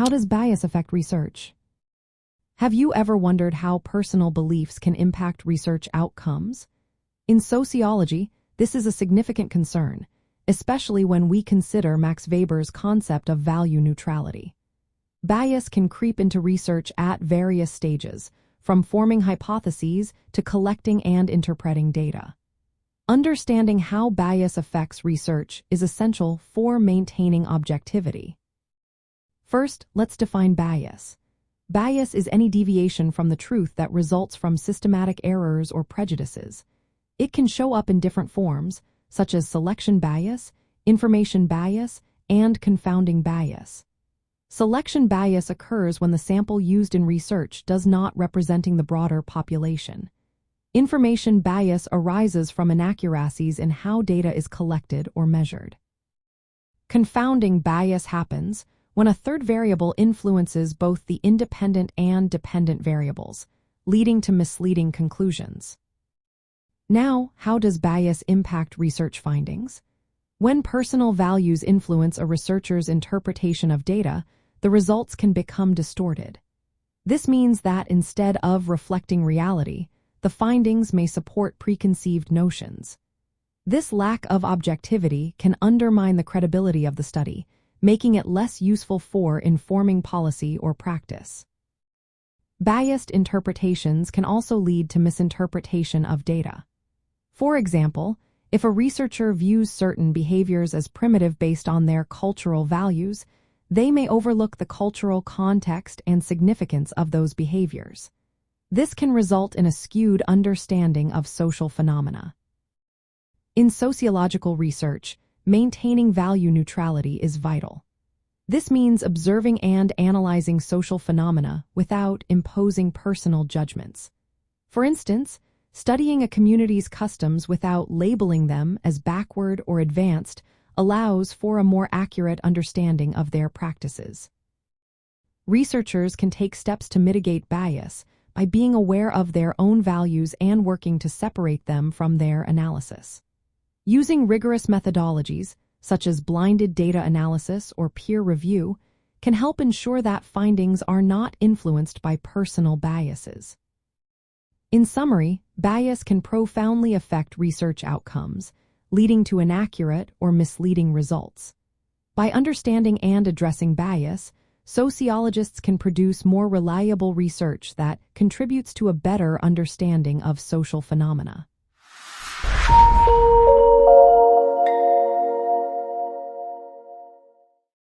How does bias affect research? Have you ever wondered how personal beliefs can impact research outcomes? In sociology, this is a significant concern, especially when we consider Max Weber's concept of value neutrality. Bias can creep into research at various stages, from forming hypotheses to collecting and interpreting data. Understanding how bias affects research is essential for maintaining objectivity. First, let's define bias. Bias is any deviation from the truth that results from systematic errors or prejudices. It can show up in different forms, such as selection bias, information bias, and confounding bias. Selection bias occurs when the sample used in research does not represent the broader population. Information bias arises from inaccuracies in how data is collected or measured. Confounding bias happens when a third variable influences both the independent and dependent variables, leading to misleading conclusions. Now, how does bias impact research findings? When personal values influence a researcher's interpretation of data, the results can become distorted. This means that instead of reflecting reality, the findings may support preconceived notions. This lack of objectivity can undermine the credibility of the study, making it less useful for informing policy or practice. Biased interpretations can also lead to misinterpretation of data. For example, if a researcher views certain behaviors as primitive based on their cultural values, they may overlook the cultural context and significance of those behaviors. This can result in a skewed understanding of social phenomena. In sociological research, maintaining value neutrality is vital. This means observing and analyzing social phenomena without imposing personal judgments. For instance, studying a community's customs without labeling them as backward or advanced allows for a more accurate understanding of their practices. Researchers can take steps to mitigate bias by being aware of their own values and working to separate them from their analysis. Using rigorous methodologies, such as blinded data analysis or peer review, can help ensure that findings are not influenced by personal biases. In summary, bias can profoundly affect research outcomes, leading to inaccurate or misleading results. By understanding and addressing bias, sociologists can produce more reliable research that contributes to a better understanding of social phenomena.